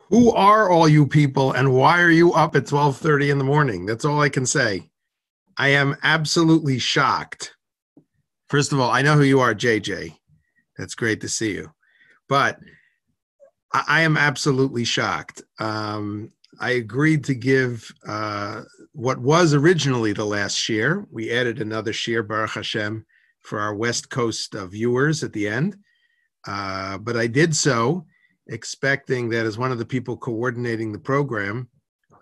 Who are all you people and why are you up at 12:30 in the morning? That's all I can say. I am absolutely shocked. First of all, I know who you are, JJ. That's great to see you. But I am absolutely shocked. I agreed to give what was originally the last shiur. We added another shiur, Baruch Hashem, for our West Coast viewers at the end. But I did so expecting that as one of the people coordinating the program,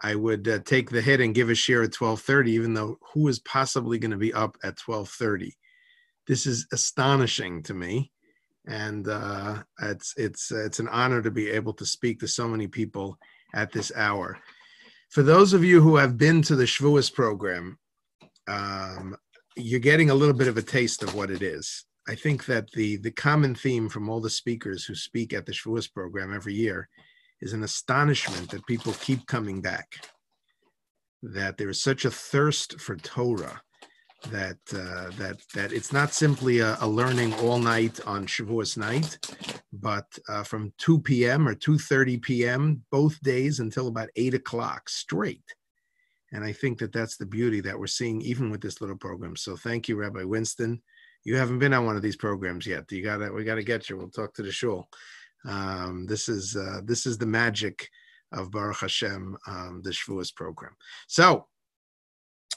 I would take the hit and give a shiur at 12:30, even though who is possibly going to be up at 12:30? This is astonishing to me. And it's an honor to be able to speak to so many people at this hour. For those of you who have been to the Shavuos program, you're getting a little bit of a taste of what it is. I think that the common theme from all the speakers who speak at the Shavuos program every year is an astonishment that people keep coming back, that there is such a thirst for Torah, that it's not simply a learning all night on Shavuos night, but from 2 p.m. or 2:30 p.m. both days until about 8 o'clock straight. And I think that that's the beauty that we're seeing even with this little program. So thank you, Rabbi Winston. You haven't been on one of these programs yet. We gotta get you. We'll talk to the shul. This is the magic of Baruch Hashem, the Shavuos program. So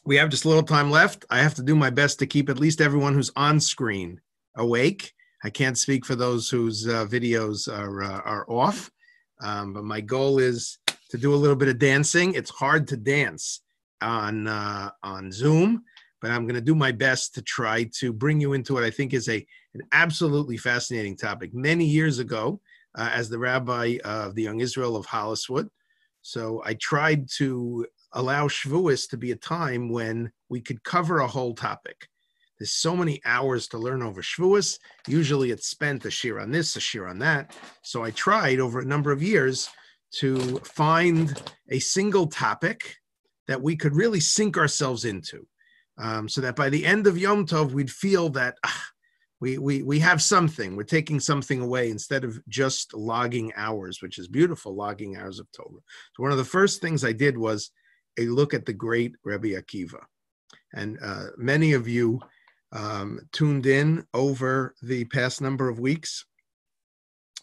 we have just a little time left. I have to do my best to keep at least everyone who's on screen awake. I can't speak for those whose videos are off, but my goal is to do a little bit of dancing. It's hard to dance on Zoom, but I'm going to do my best to try to bring you into what I think is an absolutely fascinating topic. Many years ago, as the rabbi of the Young Israel of Holliswood, so I tried to allow Shavuos to be a time when we could cover a whole topic. There's so many hours to learn over Shavuos. Usually it's spent a shiur on this, a shiur on that. So I tried over a number of years to find a single topic that we could really sink ourselves into, so that by the end of Yom Tov, we'd feel that we have something. We're taking something away instead of just logging hours, which is beautiful, logging hours of Torah. So one of the first things I did was a look at the great Rabbi Akiva. And many of you tuned in over the past number of weeks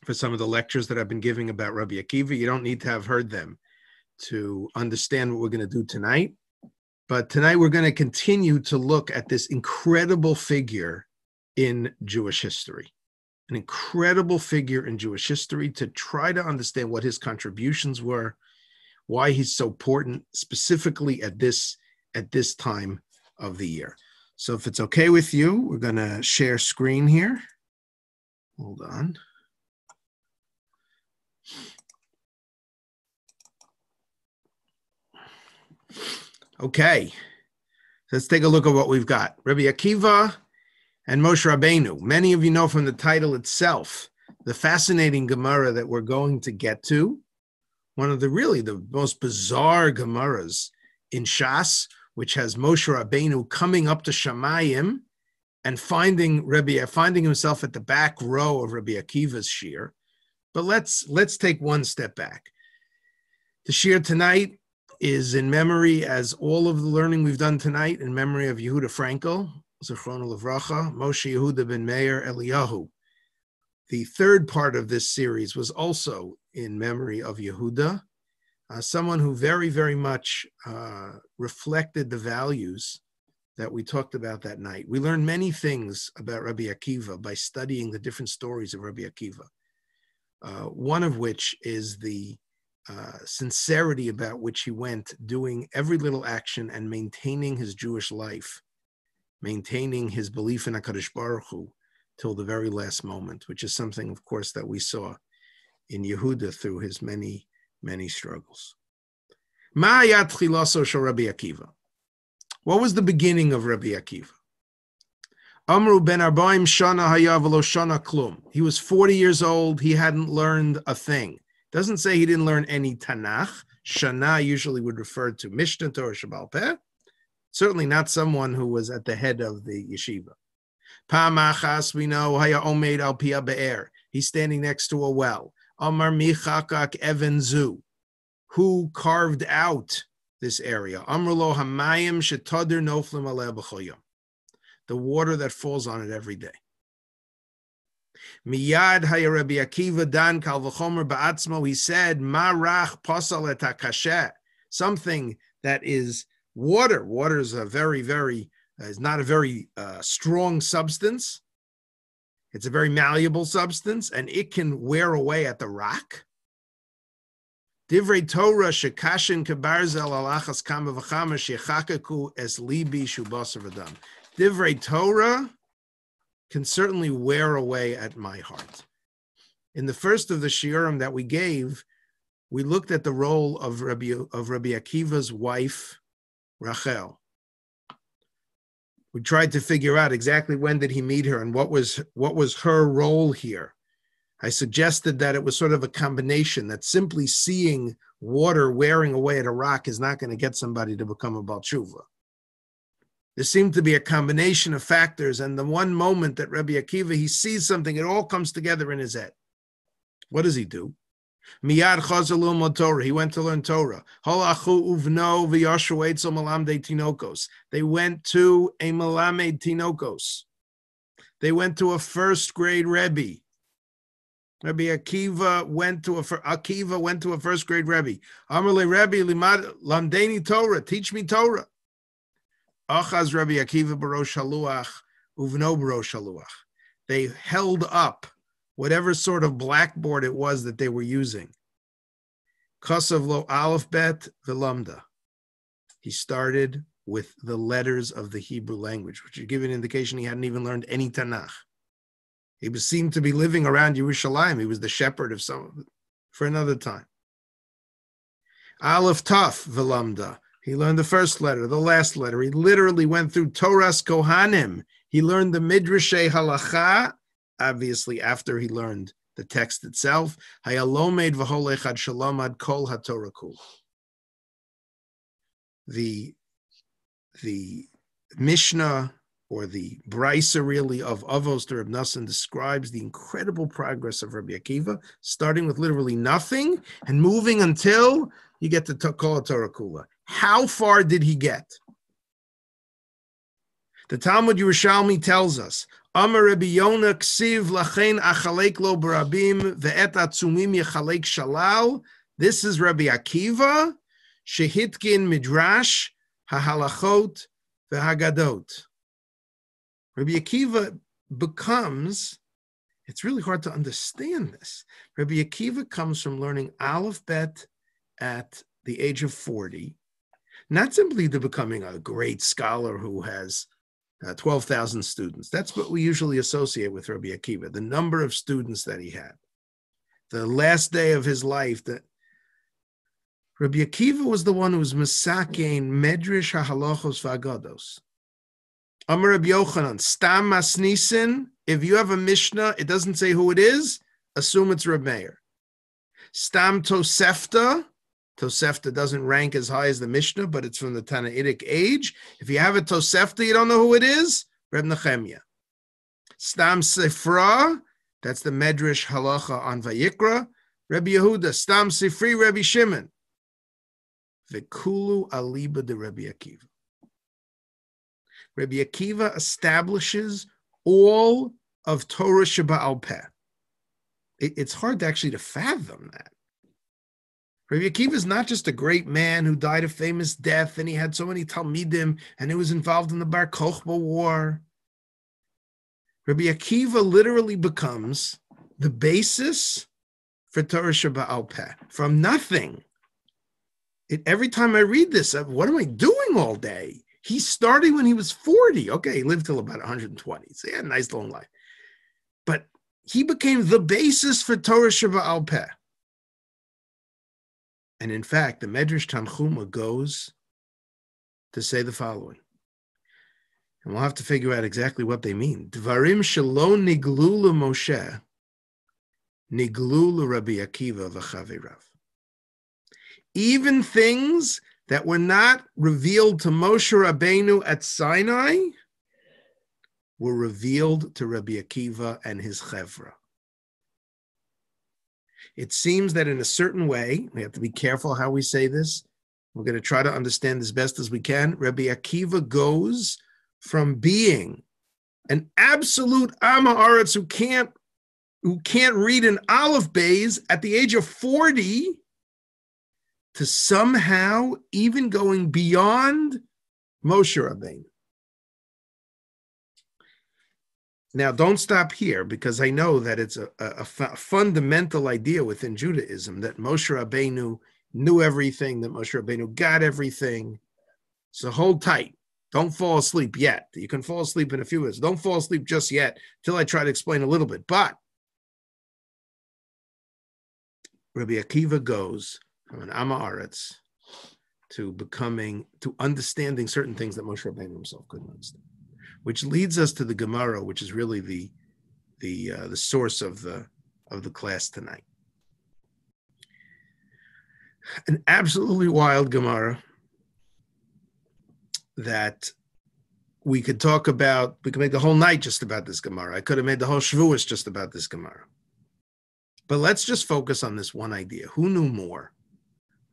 for some of the lectures that I've been giving about Rabbi Akiva. You don't need to have heard them to understand what we're going to do tonight. But tonight we're going to continue to look at this incredible figure in Jewish history, an incredible figure in Jewish history, to try to understand what his contributions were, why he's so important, specifically at this time of the year. So if it's okay with you, we're going to share screen here. Hold on. Okay, let's take a look at what we've got. Rabbi Akiva and Moshe Rabbeinu. Many of you know from the title itself, the fascinating Gemara that we're going to get to, one of the most bizarre Gemaras in Shas, which has Moshe Rabbeinu coming up to Shamayim and finding himself at the back row of Rabbi Akiva's shiur. But let's take one step back. The shiur tonight is in memory, as all of the learning we've done tonight, in memory of Yehuda Frankel, Zichrono Livracha, Moshe Yehuda ben Meir Eliyahu. The third part of this series was also in memory of Yehuda, someone who very, very much reflected the values that we talked about that night. We learned many things about Rabbi Akiva by studying the different stories of Rabbi Akiva, one of which is the sincerity about which he went, doing every little action and maintaining his Jewish life, maintaining his belief in HaKadosh Baruch Hu till the very last moment, which is something, of course, that we saw in Yehuda through his many, many struggles. Ma hayat chilaso shel Rabbi Akiva. What was the beginning of Rabbi Akiva? Amru ben arbaim shana haya v'lo shana klum. He was 40 years old. He hadn't learned a thing. Doesn't say he didn't learn any Tanakh. Shana usually would refer to Mishnah Torah Sheba'al Peh. Certainly not someone who was at the head of the yeshiva. Pa'am achas, we know, haya omed al pia be'er. He's standing next to a well. Amar michakak evenzu, who carved out this area. Amrlo hamayim shetadir noflim aleh b'chol yom, the water that falls on it every day. Miyad haya Rabbi Akiva dan kal v'chomer ba'atzmo, he said, marach pasal et hakasheh, something that is water. Water is is not a very strong substance. It's a very malleable substance, and it can wear away at the rock. Divrei Torah shekashin kebarzel alachas kama v'chama shechakaku es libi shubasar v'dam. Divrei Torah can certainly wear away at my heart. In the first of the shiurim that we gave, we looked at the role of Rabbi Akiva's wife, Rachel. We tried to figure out exactly when did he meet her and what was her role here. I suggested that it was sort of a combination, that simply seeing water wearing away at a rock is not going to get somebody to become a Baal Tshuva. There seemed to be a combination of factors, and the one moment that Rabbi Akiva, he sees something, it all comes together in his head. What does he do? Miyad chazal lilmod Torah. He went to learn Torah. Halachu uvno v'yashu eitzel malamdei tinokos. They went to a malamed tinokos. They went to a first grade Rebbe. Akiva went to a first grade Rebbe. Amarle Rebbe limad lamdeni Torah. Teach me Torah. Achaz Rabbi Akiva barosh haluach uvno barosh haluach. They held up whatever sort of blackboard it was that they were using. Kasav lo aleph bet v'lamda. He started with the letters of the Hebrew language, which would give an indication he hadn't even learned any Tanakh. He seemed to be living around Yerushalayim. He was the shepherd of some of it for another time. Aleph taf v'lamda. He learned the first letter, the last letter. He literally went through Torah's Kohanim. He learned the Midrashei Halacha, obviously after he learned the text itself. Hayalomed v'holech ad shalom ad kol haTorah kul. The Mishnah, or the Brisa really, of Avos to Reb Nosson describes the incredible progress of Rabbi Akiva, starting with literally nothing and moving until you get to kol haTorah kula. How far did he get? The Talmud Yerushalmi tells us, Amar Rabbi Yonah ksiv lachein achalek lo barabim ve'et atzumim yechalek shalal. This is Rabbi Akiva, shehitkin midrash hahalachot ve'hagadot. Rabbi Akiva becomes, it's really hard to understand this. Rabbi Akiva comes from learning Aleph Bet at the age of 40, not simply to becoming a great scholar who has 12,000 students. That's what we usually associate with Rabbi Akiva, the number of students that he had. The last day of his life, that Rabbi Akiva was the one who was Mesakein Medrash HaHalachos VaAgados. Amar Rabbi Yochanan, Stam Masnisin, if you have a Mishnah, it doesn't say who it is, assume it's Reb Meir. Stam Tosefta, Tosefta doesn't rank as high as the Mishnah, but it's from the Tanaitic age. If you have a Tosefta, you don't know who it is, Reb Nechemia. Stam Sifra, that's the Medrash Halacha on Vayikra, Rabbi Yehuda. Stam Sifri, Rabbi Shimon. Vekulu aliba de Rabbi Akiva. Rabbi Akiva establishes all of Torah Sheba'al Peh. It's hard actually to fathom that. Rabbi Akiva is not just a great man who died a famous death and he had so many Talmidim and he was involved in the Bar Kokhba war. Rabbi Akiva literally becomes the basis for Torah Sheba'al Peh. From nothing. Every time I read this, what am I doing all day? He started when he was 40. Okay, he lived till about 120. So he had a nice long life. But he became the basis for Torah Sheba'al Peh. And in fact, the Medrash Tanchuma goes to say the following. And we'll have to figure out exactly what they mean. Dvarim shelo niglu Moshe, niglu Rabbi Akiva v'chavirav. Even things that were not revealed to Moshe Rabbeinu at Sinai were revealed to Rabbi Akiva and his chevra. It seems that in a certain way, we have to be careful how we say this. We're going to try to understand as best as we can. Rabbi Akiva goes from being an absolute Am Haaretz who can't read an Aleph Beis at the age of 40 to somehow even going beyond Moshe Rabbeinu. Now, don't stop here, because I know that it's a fundamental idea within Judaism that Moshe Rabbeinu knew everything, that Moshe Rabbeinu got everything. So hold tight. Don't fall asleep yet. You can fall asleep in a few minutes. Don't fall asleep just yet till I try to explain a little bit. But Rabbi Akiva goes from an Am Haaretz to understanding certain things that Moshe Rabbeinu himself couldn't understand, which leads us to the Gemara, which is really the source of the class tonight. An absolutely wild Gemara that we could talk about. We could make the whole night just about this Gemara. I could have made the whole Shavuos just about this Gemara. But let's just focus on this one idea. Who knew more,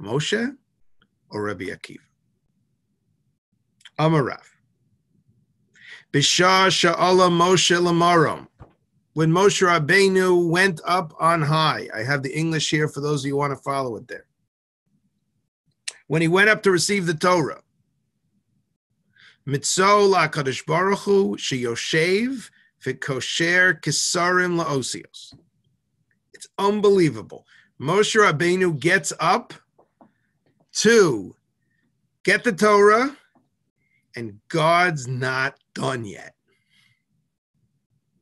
Moshe or Rabbi Akiva? Amar Rav. Bishah sha'ala Moshe lamarom. When Moshe Rabbeinu went up on high. I have the English here for those of you who want to follow it there. When he went up to receive the Torah. Mitzol la'kadosh baruch hu sheyoshev v'kosher kisarim la'osios. It's unbelievable. Moshe Rabbeinu gets up to get the Torah, and God's not done yet,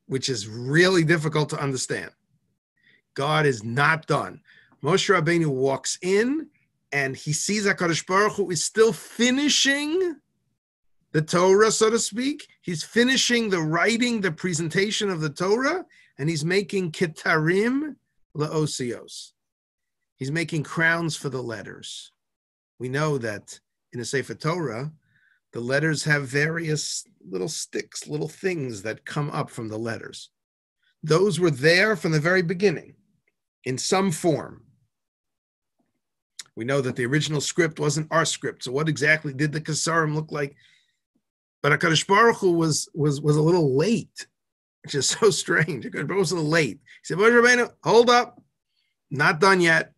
which is really difficult to understand. God is not done. Moshe Rabbeinu walks in, and he sees HaKadosh Baruch Hu is still finishing the Torah, so to speak. He's finishing the writing, the presentation of the Torah, and he's making kitarim la'osios. He's making crowns for the letters. We know that in a Sefer Torah, the letters have various little sticks, little things that come up from the letters. Those were there from the very beginning in some form. We know that the original script wasn't our script. So what exactly did the Kesarim look like? But HaKadosh Baruch Hu was a little late, which is so strange. HaKadosh Baruch Hu was a little late. He said, Moshe Rabbeinu, hold up. Not done yet.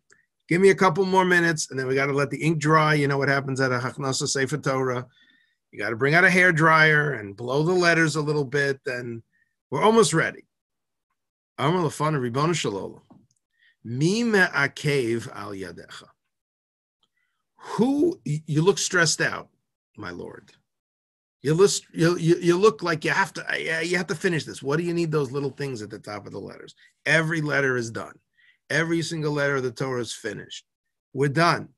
Give me a couple more minutes, and then we got to let the ink dry. You know what happens at a Hachnasa Sefer Torah. You got to bring out a hairdryer and blow the letters a little bit, and we're almost ready. Amar l'fanav Ribbono shel olam, mi me'akev al yadecha. Who, you look stressed out, my Lord. You look like you have to finish this. What do you need those little things at the top of the letters? Every letter is done. Every single letter of the Torah is finished. We're done.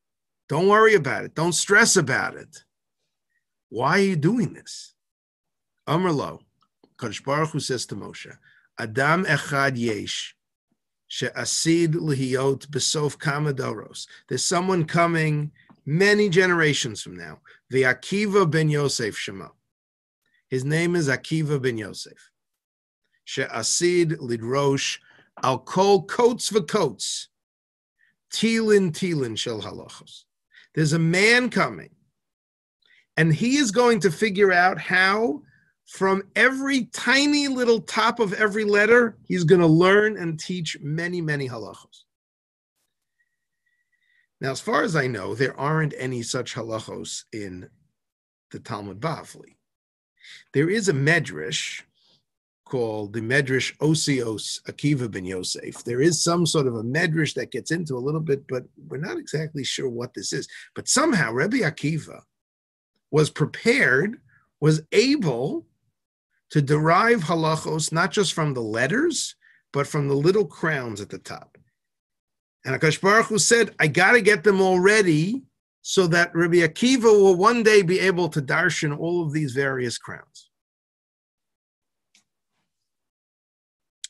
Don't worry about it. Don't stress about it. Why are you doing this? Amar lo, Kadosh Baruch Hu says to Moshe, Adam echad yesh she'asid lihiyot besof kama doros. There's someone coming many generations from now. The Akiva ben Yosef Shema. His name is Akiva ben Yosef. She'asid lidrosh al kol kotes v'kotes. Tilin shel halachos. There's a man coming, and he is going to figure out how from every tiny little top of every letter, he's going to learn and teach many, many halachos. Now, as far as I know, there aren't any such halachos in the Talmud Bavli. There is a medrash called the Medrash Osios Akiva ben Yosef. There is some sort of a medrash that gets into a little bit, but we're not exactly sure what this is. But somehow Rabbi Akiva was prepared, was able to derive halachos, not just from the letters, but from the little crowns at the top. And HaKadosh Baruch Hu said, I got to get them all ready so that Rabbi Akiva will one day be able to darshan all of these various crowns.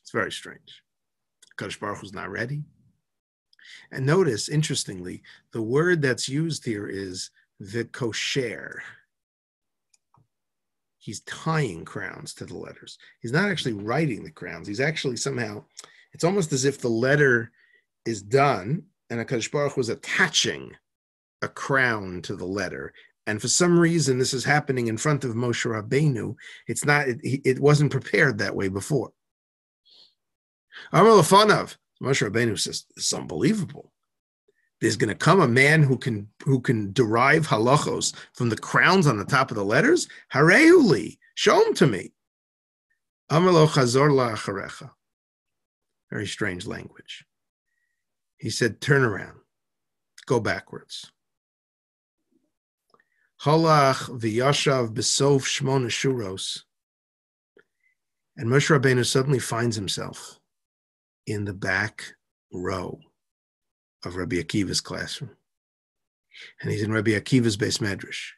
It's very strange. HaKadosh Baruch Hu's not ready. And notice, interestingly, the word that's used here is v'kosher. He's tying crowns to the letters. He's not actually writing the crowns. He's actually somehow, it's almost as if the letter is done, and HaKadosh Baruch Hu was attaching a crown to the letter. And for some reason, this is happening in front of Moshe Rabbeinu. It wasn't prepared that way before. Amar Lefanav, Moshe Rabbeinu says, "This is unbelievable. There's going to come a man who can derive halachos from the crowns on the top of the letters. Hareuli, show him to me." Amar lo chazor la'acharecha. Very strange language. He said, "Turn around, go backwards." Halach v'yashav b'sof shmona shuros. And Moshe Rabbeinu suddenly finds himself in the back row of Rabbi Akiva's classroom. And he's in Rabbi Akiva's base medrash.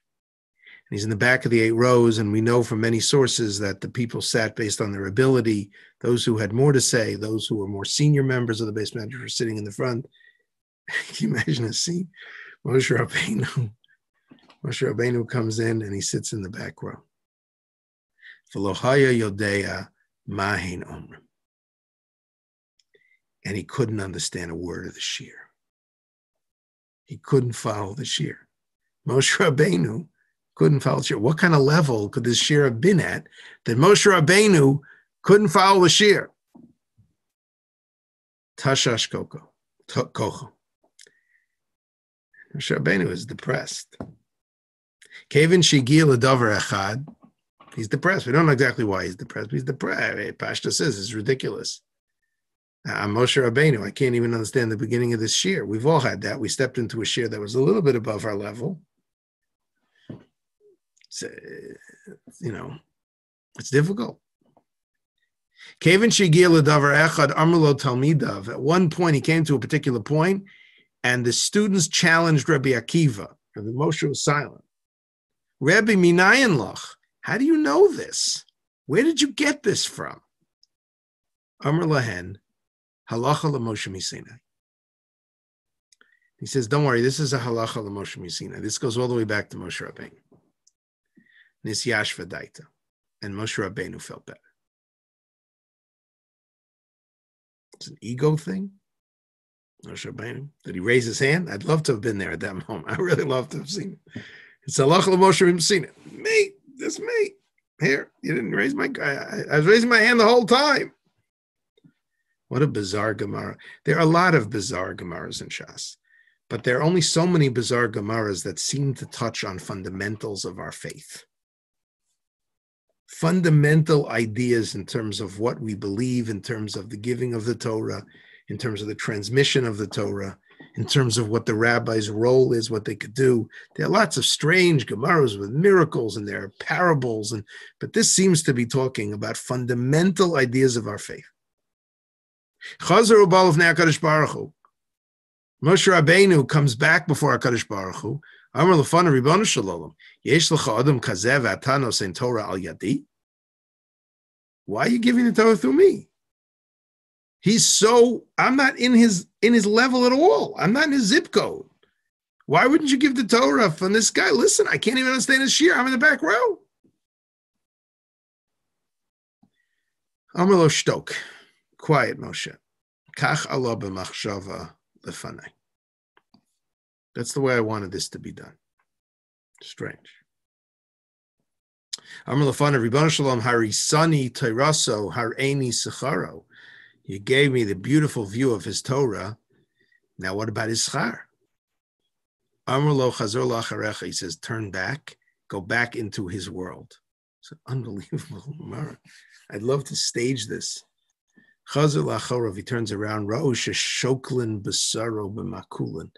And he's in the back of the 8 rows, and we know from many sources that the people sat based on their ability. Those who had more to say, those who were more senior members of the base medrash were sitting in the front. Can you imagine a scene? Moshe Rabbeinu comes in and he sits in the back row. V'lohaya yodea mahin omrim. And he couldn't understand a word of the shiur. He couldn't follow the shiur. Moshe Rabbeinu couldn't follow the shiur. What kind of level could this shiur have been at that Moshe Rabbeinu couldn't follow the shiur? Tashash kocho. Moshe Rabbeinu is depressed. Kevin shigil ledavar echad. He's depressed. We don't know exactly why he's depressed, but he's depressed. Pashta says it's ridiculous. I'm Moshe Rabbeinu. I can't even understand the beginning of this shiur. We've all had that. We stepped into a shiur that was a little bit above our level. It's difficult. Kevin shigil ledavar echad amrlo talmidav. At one point, he came to a particular point, and the students challenged Rabbi Akiva. Rabbi Moshe was silent. Rabbi minayin lach. How do you know this? Where did you get this from? Amr lahen, halacha l'Moshe misinai. He says, don't worry, this is a halacha l'Moshe misinai. This goes all the way back to Moshe Rabbeinu. Nisyash v'daita. And Moshe Rabbeinu felt better. It's an ego thing. Moshe Rabbeinu. Did he raise his hand? I'd love to have been there at that moment. I really love to have seen it. It's halacha l'Moshe misinai. Me. This me. Here, you didn't raise my. I was raising my hand the whole time. What a bizarre Gemara. There are a lot of bizarre Gemaras in Shas, but there are only so many bizarre Gemaras that seem to touch on fundamentals of our faith. Fundamental ideas in terms of what we believe, in terms of the giving of the Torah, in terms of the transmission of the Torah, in terms of what the rabbi's role is, what they could do. There are lots of strange Gemaras with miracles, and there are parables, but this seems to be talking about fundamental ideas of our faith. Chazer ubal v'nei HaKadosh Baruch Hu. Moshe Rabbeinu comes back before HaKadosh Baruch Hu. Amar l'fanav Ribbono shel olam, yesh lecha adam kazeh v'ata nosein Torah al yadi. Why are you giving the Torah through me? I'm not in his level at all. I'm not in his zip code. Why wouldn't you give the Torah from this guy? Listen, I can't even understand his shiur. I'm in the back row. Amar lo shtok. Quiet, Moshe. Kach Allah b'machshava lefanai. That's the way I wanted this to be done. Strange. Amar lefanai Ribbono shel olam harisani teiraso har'eni secharo. You gave me the beautiful view of his Torah. Now what about his schar? Amar lo chazor la'acharecha. He says, turn back, go back into his world. It's an unbelievable Gemara. I'd love to stage this. Chazor la'achorav. He turns around. Ra'u sheshoklin b'saro b'makulin.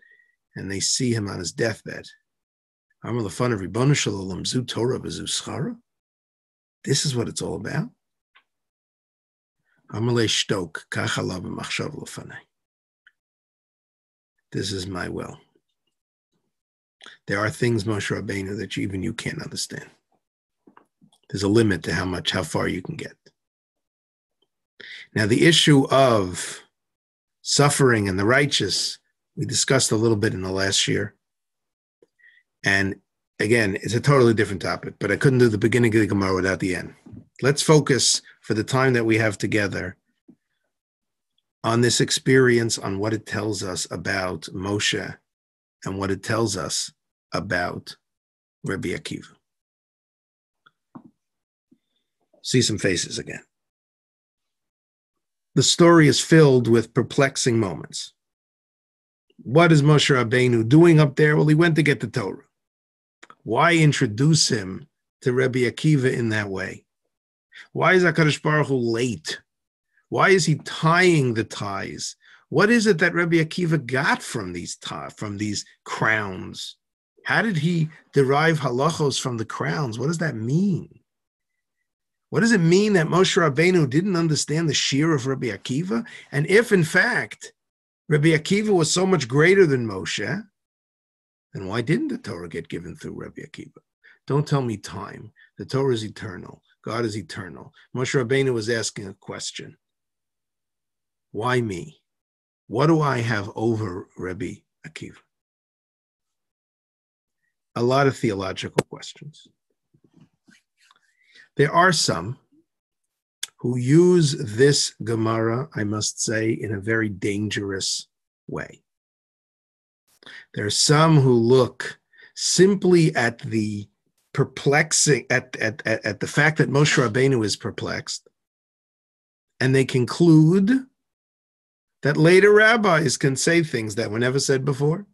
And they see him on his deathbed. Amar l'fanav Ribbono shel olam zu Torah b'zu schara. This is what it's all about. This is my will. There are things, Moshe Rabbeinu, that even you can't understand. There's a limit to how far you can get. Now, the issue of suffering and the righteous, we discussed a little bit in the last year. And again, it's a totally different topic, but I couldn't do the beginning of the Gemara without the end. Let's focus for the time that we have together on this experience, on what it tells us about Moshe and what it tells us about Rabbi Akiva. See some faces again. The story is filled with perplexing moments. What is Moshe Rabbeinu doing up there? Well, he went to get the Torah. Why introduce him to Rabbi Akiva in that way? Why is HaKadosh Baruch Hu late? Why is he tying the ties? What is it that Rabbi Akiva got from these crowns? How did he derive halachos from the crowns? What does that mean? What does it mean that Moshe Rabbeinu didn't understand the shiur of Rabbi Akiva? And if, in fact, Rabbi Akiva was so much greater than Moshe, then why didn't the Torah get given through Rabbi Akiva? Don't tell me time. The Torah is eternal. God is eternal. Moshe Rabbeinu was asking a question. Why me? What do I have over Rabbi Akiva? A lot of theological questions. There are some who use this Gemara, I must say, in a very dangerous way. There are some who look simply at the perplexing, at the fact that Moshe Rabbeinu is perplexed, and they conclude that later rabbis can say things that were never said before.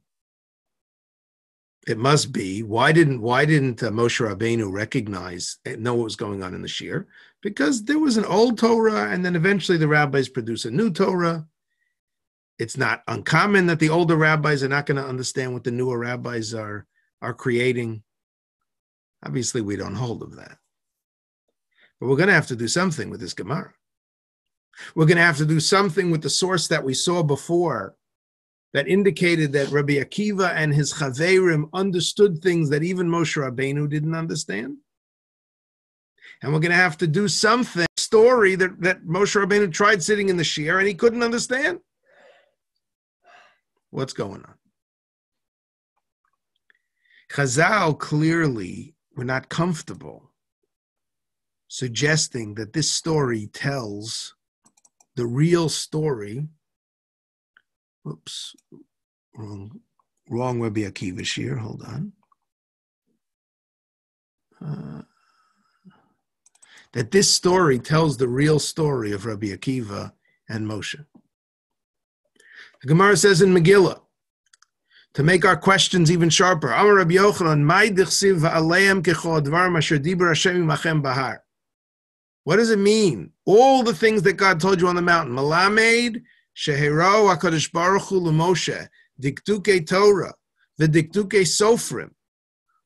It must be, why didn't Moshe Rabbeinu know what was going on in the shiur? Because there was an old Torah, and then eventually the rabbis produce a new Torah. It's not uncommon that the older rabbis are not going to understand what the newer rabbis are creating. Obviously, we don't hold of that. But we're going to have to do something with this Gemara. We're going to have to do something with the source that we saw before that indicated that Rabbi Akiva and his Chaverim understood things that even Moshe Rabbeinu didn't understand. And we're going to have to do something, story that Moshe Rabbeinu tried sitting in the shiur and he couldn't understand. What's going on? Chazal clearly were not comfortable suggesting that this story tells the real story. Oops, wrong Rabbi Akiva shiur. Hold on. That this story tells the real story of Rabbi Akiva and Moshe. The Gemara says in Megillah, to make our questions even sharper, Amar Rabbi Yochanan, Mai dichsiv va'aleim kecho advarim asher diber Hashem imachem bahar. What does it mean? All the things that God told you on the mountain. Malamed shehero HaKadosh Baruch Hu l'Moshe diktuke Torah v'diktuke sofrim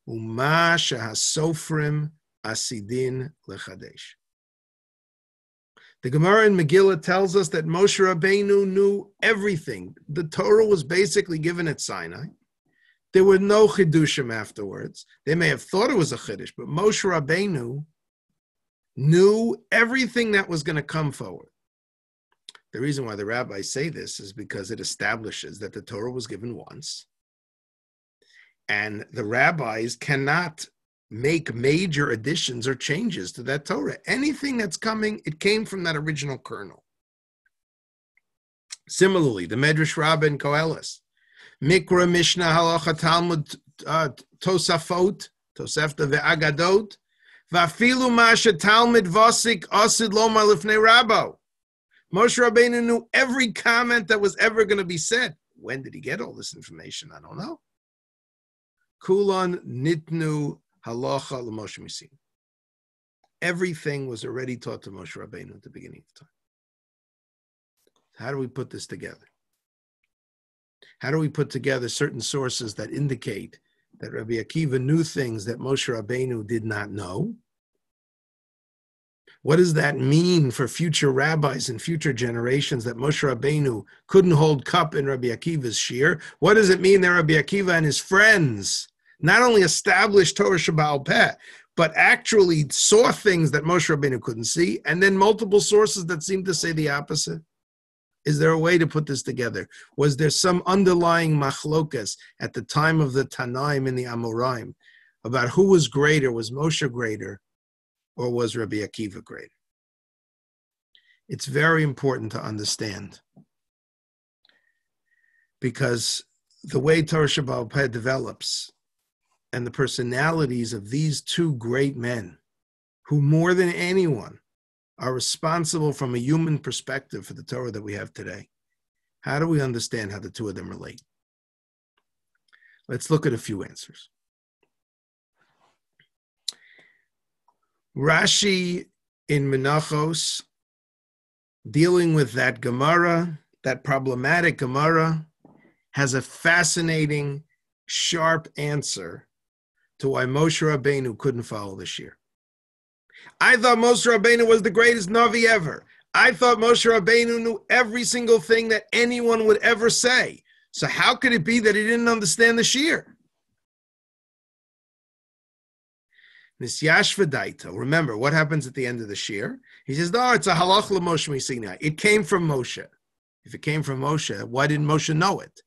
u'ma shehasofrim asidin lechadesh. The Gemara in Megillah tells us that Moshe Rabbeinu knew everything. The Torah was basically given at Sinai. There were no chidushim afterwards. They may have thought it was a chiddush, but Moshe Rabbeinu knew everything that was going to come forward. The reason why the rabbis say this is because it establishes that the Torah was given once, and the rabbis cannot make major additions or changes to that Torah. Anything that's coming, it came from that original kernel. Similarly, the Medrash Rabbah and Koheles, Mikra, Mishnah, Halacha, Talmud, Tosafot, Tosefta ve'agadot, Vafilu Masha Talmud Vasik Asid Lomar Lifnei Rabbo. Moshe Rabbeinu knew every comment that was ever going to be said. When did he get all this information? I don't know. Kulan Nitnu Halacha l'Moshe Misin. Everything was already taught to Moshe Rabbeinu at the beginning of time. How do we put this together? How do we put together certain sources that indicate that Rabbi Akiva knew things that Moshe Rabbeinu did not know? What does that mean for future rabbis and future generations that Moshe Rabbeinu couldn't hold cup in Rabbi Akiva's shiur? What does it mean that Rabbi Akiva and his friends not only established Torah Sheba'al Peh, but actually saw things that Moshe Rabbeinu couldn't see, and then multiple sources that seem to say the opposite? Is there a way to put this together? Was there some underlying machlokas at the time of the Tanaim in the Amoraim about who was greater? Was Moshe greater, or was Rabbi Akiva greater? It's very important to understand because the way Torah Sheba'al Peh develops and the personalities of these two great men, who more than anyone are responsible from a human perspective for the Torah that we have today. How do we understand how the two of them relate? Let's look at a few answers. Rashi in Menachos, dealing with that Gemara, that problematic Gemara, has a fascinating, sharp answer to why Moshe Rabbeinu couldn't follow the Shiur. I thought Moshe Rabbeinu was the greatest Navi ever. I thought Moshe Rabbeinu knew every single thing that anyone would ever say. So how could it be that he didn't understand the Shiur? Nisyash v'daita. Remember, what happens at the end of the Shiur? He says, no, it's a halach l'Moshe Sinai. It came from Moshe. If it came from Moshe, why didn't Moshe know it?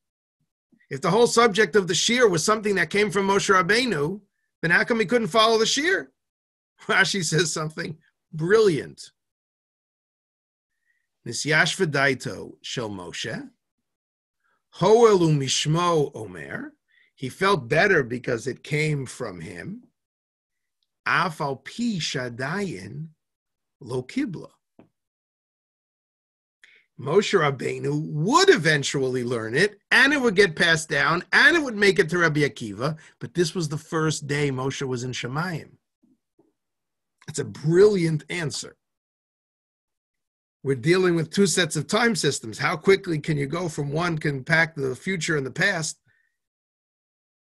If the whole subject of the Shiur was something that came from Moshe Rabbeinu, then how come he couldn't follow the Shiur? Rashi says something brilliant. Nisyash v'daito shel Moshe. Hoelu mishmo omer. He felt better because it came from him. Afal pi shadayin lo kibla. Moshe Rabbeinu would eventually learn it, and it would get passed down, and it would make it to Rabbi Akiva, but this was the first day Moshe was in Shemayim. It's a brilliant answer. We're dealing with two sets of time systems. How quickly can you go from one can impact the future and the past?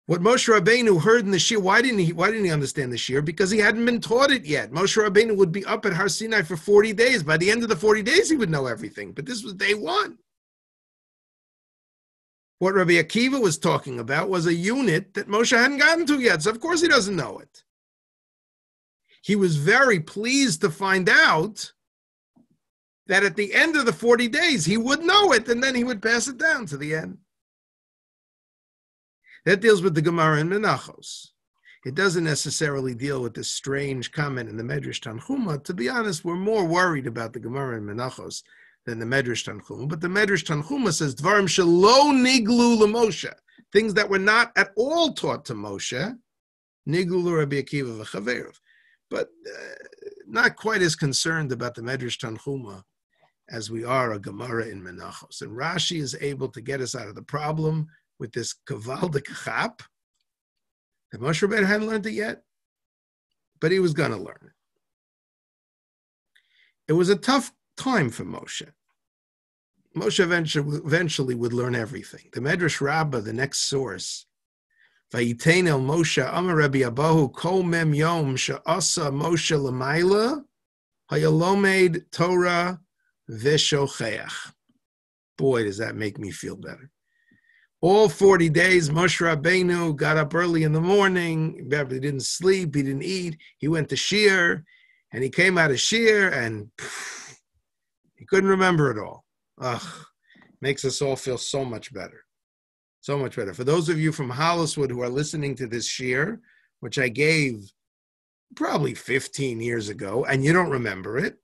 What Moshe Rabbeinu heard in the Shiur, why didn't he understand the Shiur? Because he hadn't been taught it yet. Moshe Rabbeinu would be up at Har Sinai for 40 days. By the end of the 40 days, he would know everything. But this was day one. What Rabbi Akiva was talking about was a unit that Moshe hadn't gotten to yet. So of course he doesn't know it. He was very pleased to find out that at the end of the 40 days, he would know it, and then he would pass it down to the end. That deals with the Gemara in Menachos. It doesn't necessarily deal with this strange comment in the Medrash Tanchuma. To be honest, we're more worried about the Gemara in Menachos than the Medrash Tanchuma. But the Medrash Tanchuma says, Dvarim shelo niglu l'Moshe. Things that were not at all taught to Moshe, niglu l'Rabbi Akiva v'chaveirav. But not quite as concerned about the Medrash Tanchuma as we are a Gemara in Menachos. And Rashi is able to get us out of the problem with this kavaldik chap that Moshe Rabbeinu hadn't learned it yet, but he was going to learn it. It was a tough time for Moshe. Moshe eventually would learn everything. The Medrash Rabbah, the next source, Vayitein el Moshe Amar Rabbi Abahu Kol Mem Yom She'asa Moshe L'mayla Hayalomed Torah V'Shocheach. Boy, does that make me feel better. All 40 days, Moshe Rabbeinu got up early in the morning. He didn't sleep. He didn't eat. He went to Shiur, and he came out of Shiur, and he couldn't remember it all. Makes us all feel so much better. So much better. For those of you from Holliswood who are listening to this Shiur, which I gave probably 15 years ago, and you don't remember it,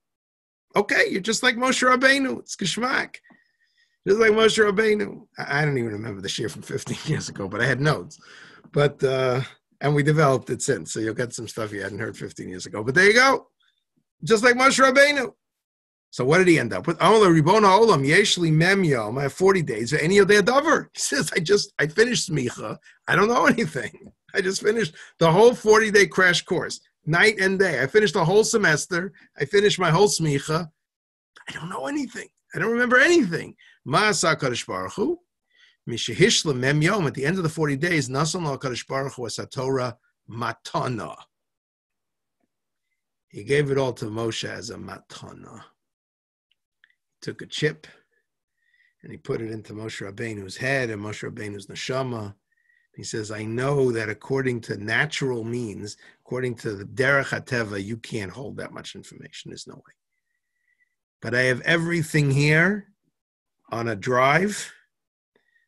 okay, you're just like Moshe Rabbeinu. It's geschmack. Just like Moshe Rabbeinu. I don't even remember the Shiur from 15 years ago, but I had notes. But and we developed it since, so you'll get some stuff you hadn't heard 15 years ago. But there you go. Just like Moshe Rabbeinu. So what did he end up with? I have 40 days. Any of their davar. He says, I finished smicha. I don't know anything. I just finished the whole 40-day crash course, night and day. I finished the whole semester. I finished my whole smicha. I don't know anything. I don't remember anything. Ma'asa Kadosh Baruch Hu, Mishahishla Mem Yom, at the end of the 40 days, Nasan Lo Kadosh Baruch Hu as Torah matana. He gave it all to Moshe as a matana. He took a chip and he put it into Moshe Rabbeinu's head and Moshe Rabbeinu's neshama. He says, I know that according to natural means, according to the derech hateva, you can't hold that much information. There's no way. But I have everything here on a drive.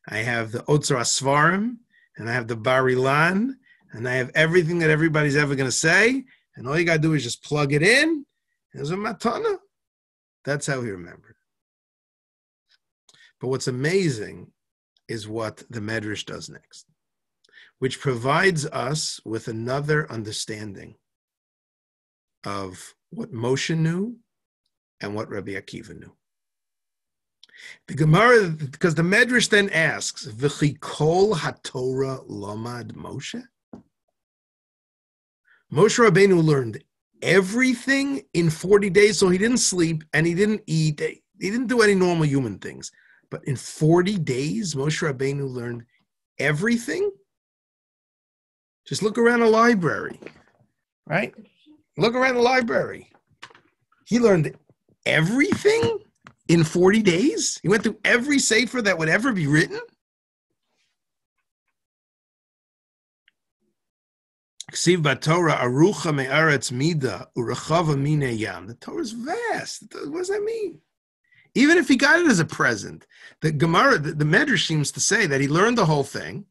I have the Otzar Asvarim, and I have the Bar Ilan, and I have everything that everybody's ever going to say, and all you got to do is just plug it in. There's a matana. That's how he remembered. But what's amazing is what the Medrash does next, which provides us with another understanding of what Moshe knew and what Rabbi Akiva knew. The Gemara, because the Medrash then asks, "V'chi kol haTorah lomad Moshe?" Moshe Rabbeinu learned everything in 40 days, so he didn't sleep and he didn't eat. He didn't do any normal human things. But in 40 days, Moshe Rabbeinu learned everything? Just look around the library, right? Look around the library. He learned everything in 40 days? He went through every sefer that would ever be written? The Torah is vast. What does that mean? Even if he got it as a present, the Gemara, the Medrash seems to say that he learned the whole thing,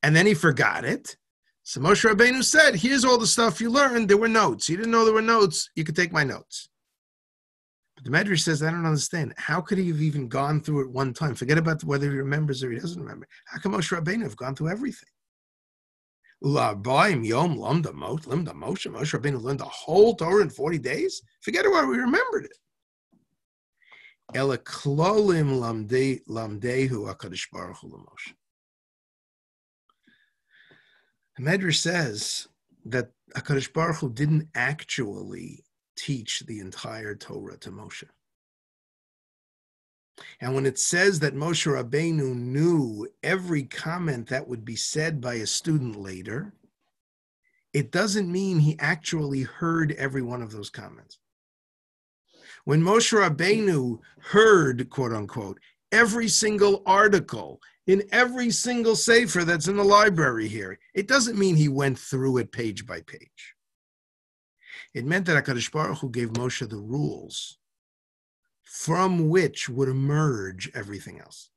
and then he forgot it. So Moshe Rabbeinu said, here's all the stuff you learned. There were notes. You didn't know there were notes. You could take my notes. But the Medrash says, I don't understand. How could he have even gone through it one time? Forget about whether he remembers or he doesn't remember. How can Moshe Rabbeinu have gone through everything? Moshe Rabbeinu learned the whole Torah in 40 days? Forget about we remembered it. The Medrash says that HaKadosh Baruch Hu didn't actually teach the entire Torah to Moshe. And when it says that Moshe Rabbeinu knew every comment that would be said by a student later, it doesn't mean he actually heard every one of those comments. When Moshe Rabbeinu heard, quote unquote, every single article in every single sefer that's in the library here, it doesn't mean he went through it page by page. It meant that HaKadosh Baruch Hu gave Moshe the rules from which would emerge everything else.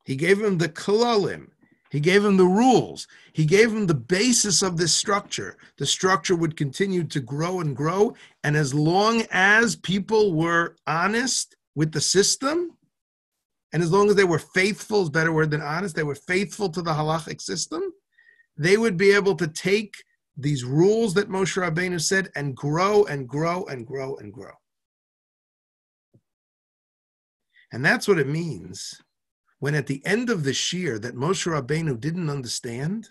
He gave him the Kallah. He gave him the rules. He gave him the basis of this structure. The structure would continue to grow and grow. And as long as people were honest with the system, and as long as they were faithful, is a better word than honest, they were faithful to the halachic system, they would be able to take these rules that Moshe Rabbeinu said and grow and grow and grow and grow. And that's what it means when at the end of the Shiur that Moshe Rabbeinu didn't understand,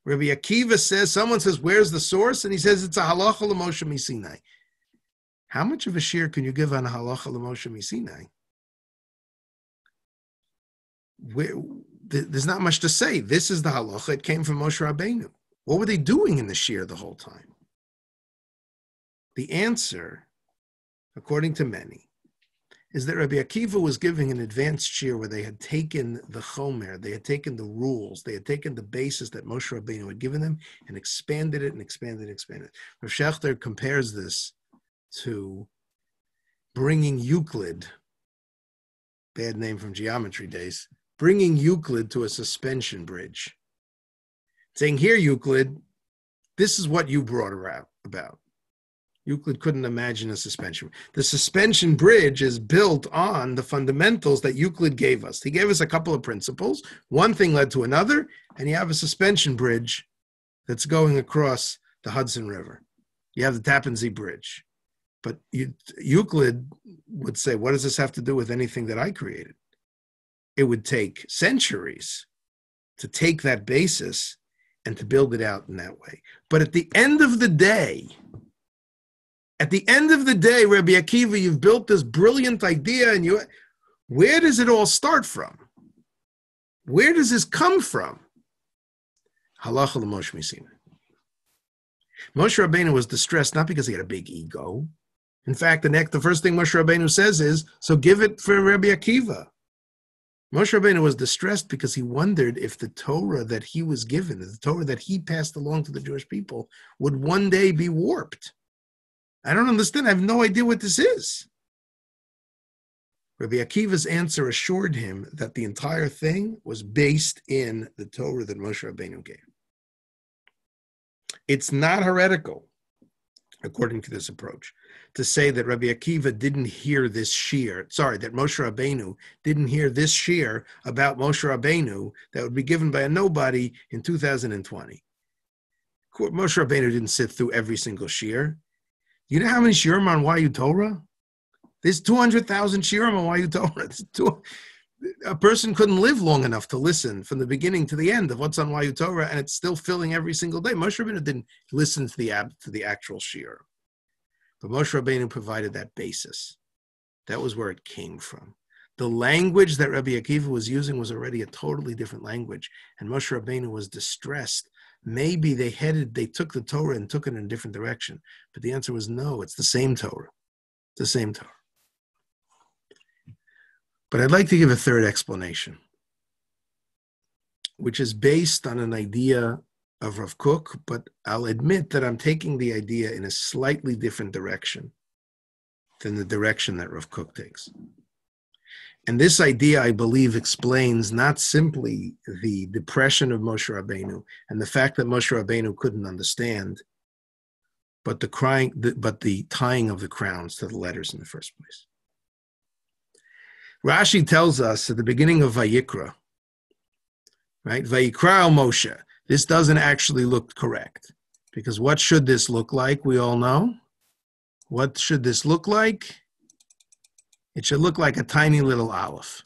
Rabbi Akiva says, someone says, where's the source? And he says, it's a halacha l'Moshe miSinai. How much of a Shiur can you give on a halacha l'Moshe miSinai? There's not much to say. This is the halacha. It came from Moshe Rabbeinu. What were they doing in the Shiur the whole time? The answer, according to many, is that Rabbi Akiva was giving an advanced shiur where they had taken the chomer, they had taken the rules, they had taken the basis that Moshe Rabbeinu had given them and expanded it and expanded and expanded. Rav Shechter compares this to bringing Euclid, bad name from geometry days, bringing Euclid to a suspension bridge. Saying, here, Euclid, this is what you brought about. Euclid couldn't imagine a suspension. The suspension bridge is built on the fundamentals that Euclid gave us. He gave us a couple of principles. One thing led to another, and you have a suspension bridge that's going across the Hudson River. You have the Tappan Zee Bridge. But Euclid would say, what does this have to do with anything that I created? It would take centuries to take that basis and to build it out in that way. But at the end of the day, Rabbi Akiva, you've built this brilliant idea, and where does it all start from? Where does this come from? Halacha l'Moshe miSinai. Moshe Rabbeinu was distressed not because he had a big ego. In fact, the first thing Moshe Rabbeinu says is, so give it for Rabbi Akiva. Moshe Rabbeinu was distressed because he wondered if the Torah that he was given, the Torah that he passed along to the Jewish people, would one day be warped. I don't understand. I have no idea what this is. Rabbi Akiva's answer assured him that the entire thing was based in the Torah that Moshe Rabbeinu gave. It's not heretical according to this approach, to say that Rabbi Akiva didn't hear this shiur, that Moshe Rabbeinu didn't hear this shiur about Moshe Rabbeinu that would be given by a nobody in 2020. Moshe Rabbeinu didn't sit through every single shiur. You know how many shiurim on Wayu Torah? There's 200,000 shiurim on Wayu Torah. A person couldn't live long enough to listen from the beginning to the end of what's on Wayu Torah, and it's still filling every single day. Moshe Rabbeinu didn't listen to the actual shiur, but Moshe Rabbeinu provided that basis. That was where it came from. The language that Rabbi Akiva was using was already a totally different language, and Moshe Rabbeinu was distressed. Maybe they took the Torah and took it in a different direction, but the answer was no. It's the same Torah. It's the same Torah. But I'd like to give a third explanation, which is based on an idea of Rav Kook, but I'll admit that I'm taking the idea in a slightly different direction than the direction that Rav Kook takes. And this idea, I believe, explains not simply the depression of Moshe Rabbeinu and the fact that Moshe Rabbeinu couldn't understand, but the tying of the crowns to the letters in the first place. Rashi tells us at the beginning of Vayikra, right? Vayikra al Moshe. This doesn't actually look correct, because what should this look like? We all know. What should this look like? It should look like a tiny little aleph.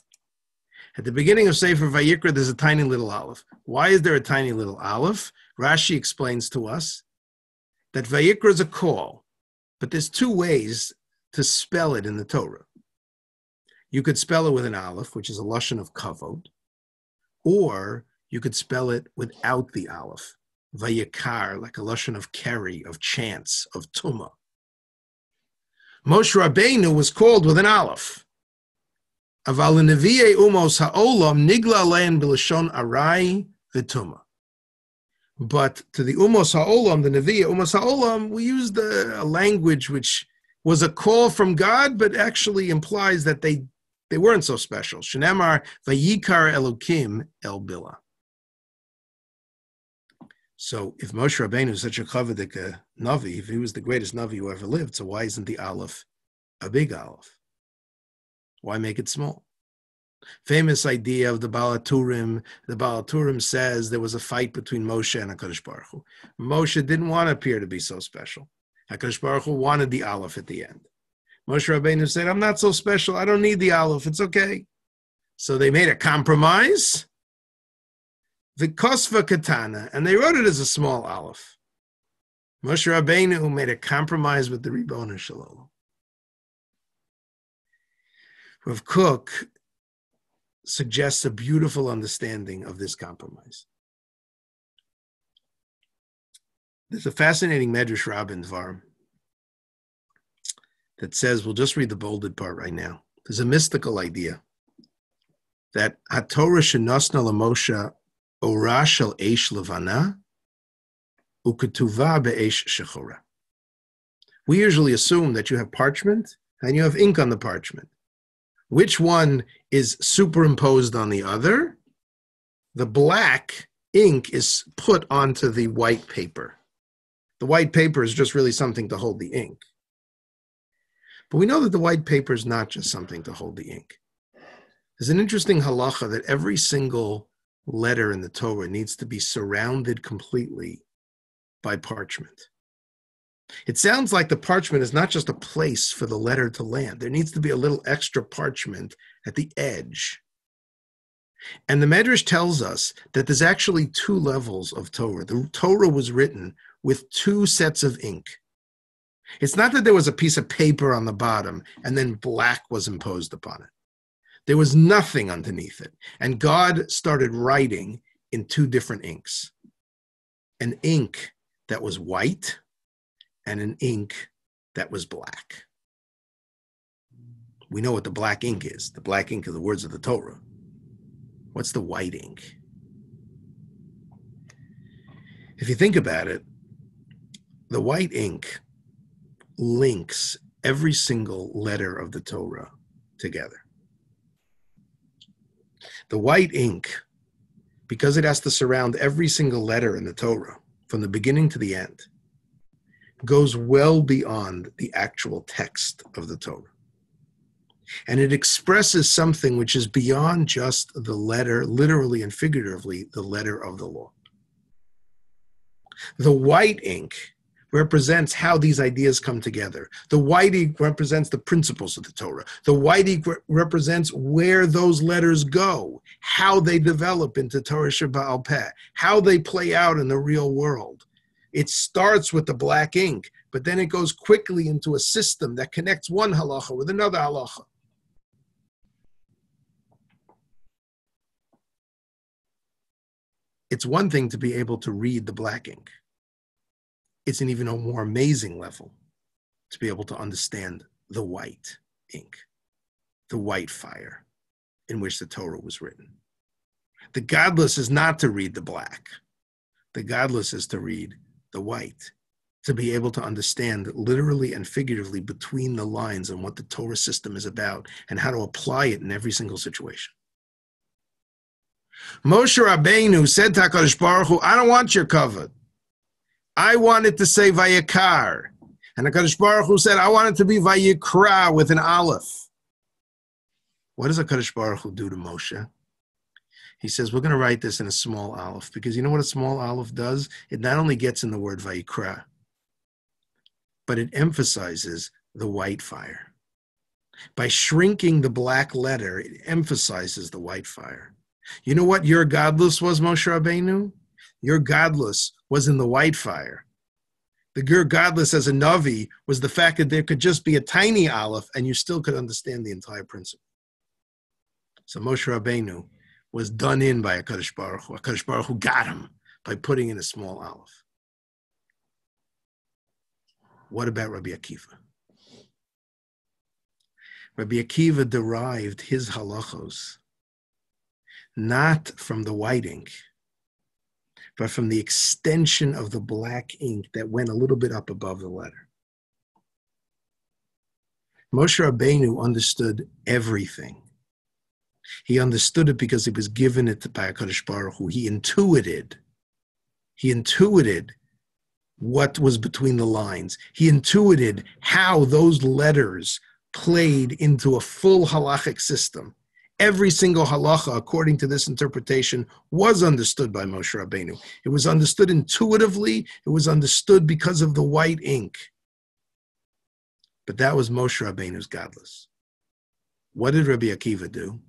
At the beginning of Sefer Vayikra, there's a tiny little aleph. Why is there a tiny little aleph? Rashi explains to us that Vayikra is a call, but there's two ways to spell it in the Torah. You could spell it with an aleph, which is a lashon of kavod, or you could spell it without the aleph, vayikar, like a lashon of keri, of chance, of tumah. Moshe Rabbeinu was called with an aleph. Aval nevi'ei umos ha'olam nigla alein b'lashon arai v'tumah. But to the umos ha'olam, the nevi'ei umos ha'olam, we used a language which was a call from God, but actually implies that they weren't so special. Shenemar vayikar elokim el bila. So if Moshe Rabbeinu is such a chavadik navi, if he was the greatest navi who ever lived, so why isn't the aleph a big aleph? Why make it small? Famous idea of the Baal HaTurim. The Baal HaTurim says there was a fight between Moshe and HaKadosh Baruch Hu. Moshe didn't want to appear to be so special. HaKadosh Baruch Hu wanted the aleph at the end. Moshe Rabbeinu said, I'm not so special. I don't need the aleph. It's okay. So they made a compromise. The Kosva Katana, and they wrote it as a small aleph. Moshe Rabbeinu made a compromise with the Ribono Shel Olam. Rav Kook suggests a beautiful understanding of this compromise. There's a fascinating Medrash Rabbah in Dvarim that says, we'll just read the bolded part right now. There's a mystical idea that HaTorah shenosna l'Moshe ora shel eish levana uketuva be'eish shechora. We usually assume that you have parchment and you have ink on the parchment. Which one is superimposed on the other? The black ink is put onto the white paper. The white paper is just really something to hold the ink. But we know that the white paper is not just something to hold the ink. There's an interesting halacha that every single letter in the Torah needs to be surrounded completely by parchment. It sounds like the parchment is not just a place for the letter to land. There needs to be a little extra parchment at the edge. And the Medrash tells us that there's actually two levels of Torah. The Torah was written with two sets of ink. It's not that there was a piece of paper on the bottom and then black was imposed upon it. There was nothing underneath it. And God started writing in two different inks. An ink that was white and an ink that was black. We know what the black ink is. The black ink are the words of the Torah. What's the white ink? If you think about it, the white ink links every single letter of the Torah together. The white ink, because it has to surround every single letter in the Torah from the beginning to the end, goes well beyond the actual text of the Torah. And it expresses something which is beyond just the letter, literally and figuratively, the letter of the law. The white ink represents how these ideas come together. The white ink represents the principles of the Torah. The white ink represents where those letters go, how they develop into Torah Sheba'al Peh, how they play out in the real world. It starts with the black ink, but then it goes quickly into a system that connects one halacha with another halacha. It's one thing to be able to read the black ink. It's an even a more amazing level to be able to understand the white ink, the white fire in which the Torah was written. The godless is not to read the black. The godless is to read the white, to be able to understand literally and figuratively between the lines on what the Torah system is about and how to apply it in every single situation. Moshe Rabbeinu said to HaKadosh Baruch Hu, I don't want your covet. I wanted to say Vayikar. And HaKadosh Baruch Hu said, I want it to be Vayikra with an aleph. What does HaKadosh Baruch Hu do to Moshe? He says, we're going to write this in a small aleph, because you know what a small aleph does? It not only gets in the word Vayikra, but it emphasizes the white fire. By shrinking the black letter, it emphasizes the white fire. You know what your godless was, Moshe Rabbeinu? Your godless was in the white fire. Your godless as a Navi was the fact that there could just be a tiny aleph and you still could understand the entire principle. So Moshe Rabbeinu was done in by HaKadosh Baruch Hu. HaKadosh Baruch Hu got him by putting in a small aleph. What about Rabbi Akiva? Rabbi Akiva derived his halachos not from the white ink, but from the extension of the black ink that went a little bit up above the letter. Moshe Rabbeinu understood everything. He understood it because he was given it by HaKadosh Baruch Hu. He intuited what was between the lines. He intuited how those letters played into a full halachic system. Every single halacha, according to this interpretation, was understood by Moshe Rabbeinu. It was understood intuitively. It was understood because of the white ink. But that was Moshe Rabbeinu's godless. What did Rabbi Akiva do?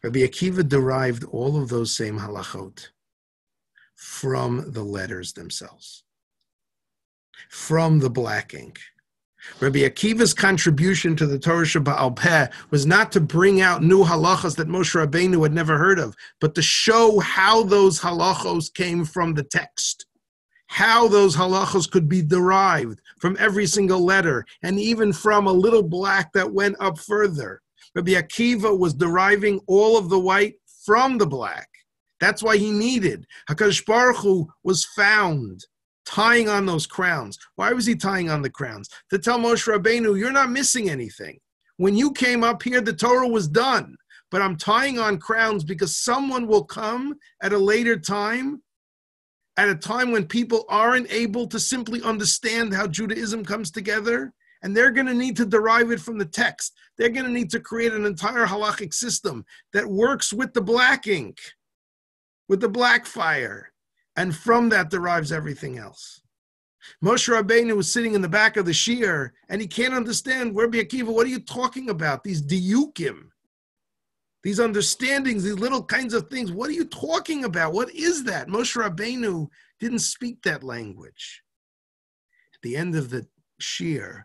Rabbi Akiva derived all of those same halachot from the letters themselves, from the black ink. Rabbi Akiva's contribution to the Torah Sheba'al Peh was not to bring out new halachas that Moshe Rabbeinu had never heard of, but to show how those halachos came from the text, how those halachos could be derived from every single letter, and even from a little black that went up further. Rabbi Akiva was deriving all of the white from the black. That's why he needed. HaKadosh Baruch Hu was found tying on those crowns. Why was he tying on the crowns? To tell Moshe Rabbeinu, you're not missing anything. When you came up here, the Torah was done. But I'm tying on crowns because someone will come at a later time, at a time when people aren't able to simply understand how Judaism comes together, and they're going to need to derive it from the text. They're going to need to create an entire halachic system that works with the black ink, with the black fire. And from that derives everything else. Moshe Rabbeinu was sitting in the back of the Shiur, and he can't understand, Rabbi Akiva, what are you talking about? These diyukim, these understandings, these little kinds of things. What are you talking about? What is that? Moshe Rabbeinu didn't speak that language. At the end of the Shiur,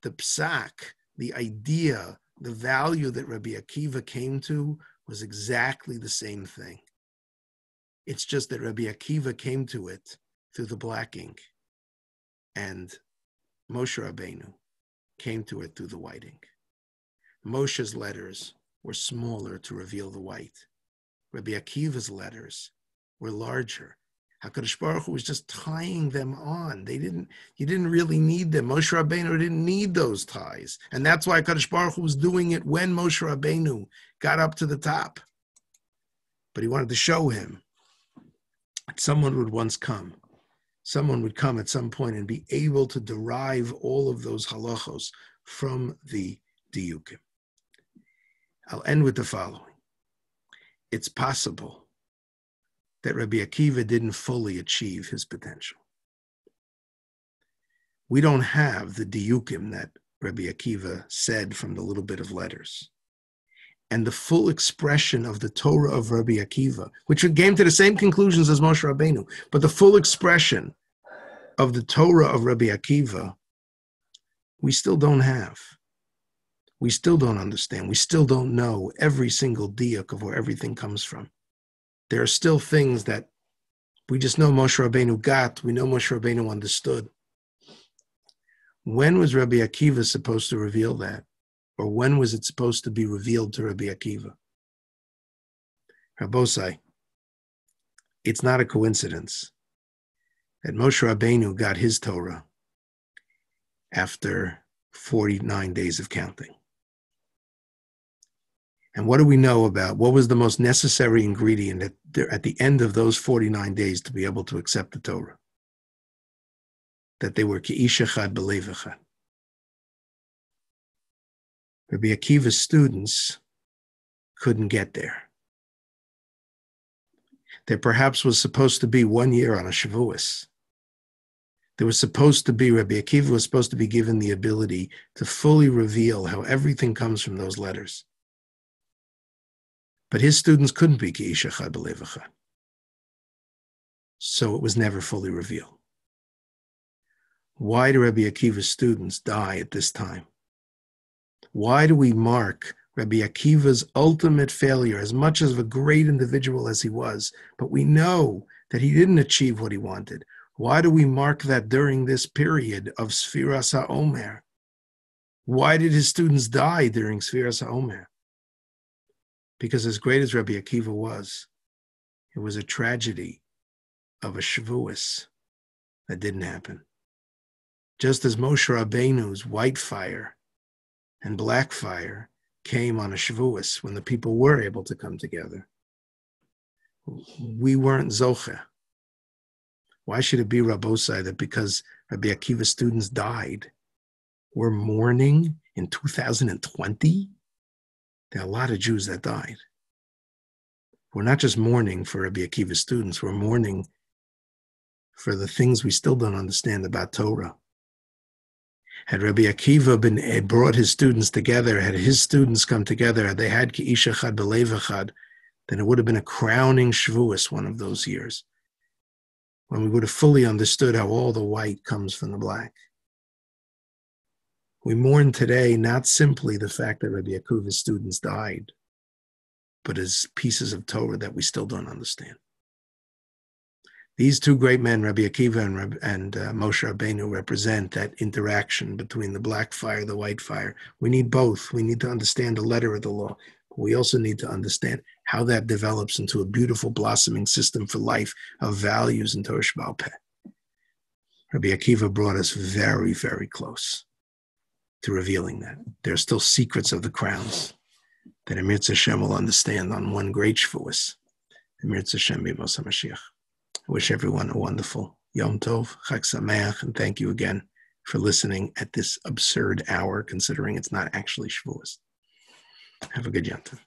the psak, the idea, the value that Rabbi Akiva came to was exactly the same thing. It's just that Rabbi Akiva came to it through the black ink, and Moshe Rabbeinu came to it through the white ink. Moshe's letters were smaller to reveal the white. Rabbi Akiva's letters were larger. HaKadosh Baruch Hu was just tying them on. You didn't really need them. Moshe Rabbeinu didn't need those ties. And that's why HaKadosh Baruch Hu was doing it when Moshe Rabbeinu got up to the top. But he wanted to show him. Someone would once come someone would come at some point and be able to derive all of those halachos from the diyukim. I'll end with the following. It's possible that Rabbi Akiva didn't fully achieve his potential. We don't have the diyukim that Rabbi Akiva said from the little bit of letters. And the full expression of the Torah of Rabbi Akiva, which came to the same conclusions as Moshe Rabbeinu, but the full expression of the Torah of Rabbi Akiva, we still don't have. We still don't understand. We still don't know every single diuk of where everything comes from. There are still things that we just know Moshe Rabbeinu got, we know Moshe Rabbeinu understood. When was Rabbi Akiva supposed to reveal that? Or when was it supposed to be revealed to Rabbi Akiva? Rabbosai, it's not a coincidence that Moshe Rabbeinu got his Torah after 49 days of counting. And what do we know about what was the most necessary ingredient at the end of those 49 days to be able to accept the Torah? That they were Ki'ish Echad B'Lev Echad. Rabbi Akiva's students couldn't get there. There perhaps was supposed to be 1 year on a Shavuos. There was supposed to be, Rabbi Akiva was supposed to be given the ability to fully reveal how everything comes from those letters. But his students couldn't be Ki'ish Echad B'Lev Echad. So it was never fully revealed. Why do Rabbi Akiva's students die at this time? Why do we mark Rabbi Akiva's ultimate failure, as much as of a great individual as he was, but we know that he didn't achieve what he wanted? Why do we mark that during this period of Sfiras HaOmer? Why did his students die during Sfiras HaOmer? Because as great as Rabbi Akiva was, it was a tragedy of a Shavuos that didn't happen. Just as Moshe Rabbeinu's white fire and black fire came on a Shavuos when the people were able to come together, we weren't Zoche. Why should it be, Rabbosai, that because Rabbi Akiva's students died, we're mourning in 2020? There are a lot of Jews that died. We're not just mourning for Rabbi Akiva's students, we're mourning for the things we still don't understand about Torah. Had Rabbi Akiva had brought his students together, had his students come together, had they had Ki'ish Echad B'Lev Echad, then it would have been a crowning Shavuos one of those years, when we would have fully understood how all the white comes from the black. We mourn today not simply the fact that Rabbi Akiva's students died, but as pieces of Torah that we still don't understand. These two great men, Rabbi Akiva and Moshe Rabbeinu, represent that interaction between the black fire, the white fire. We need both. We need to understand the letter of the law. But we also need to understand how that develops into a beautiful blossoming system for life of values in Torah Sheba'al Peh. Rabbi Akiva brought us very, very close to revealing that. There are still secrets of the crowns that Eretz Hashem will understand on one great Shavuos. Eretz Hashem B'Mos HaMashiach. I wish everyone a wonderful Yom Tov, Chag Sameach, and thank you again for listening at this absurd hour, considering it's not actually Shavuos. Have a good Yom Tov.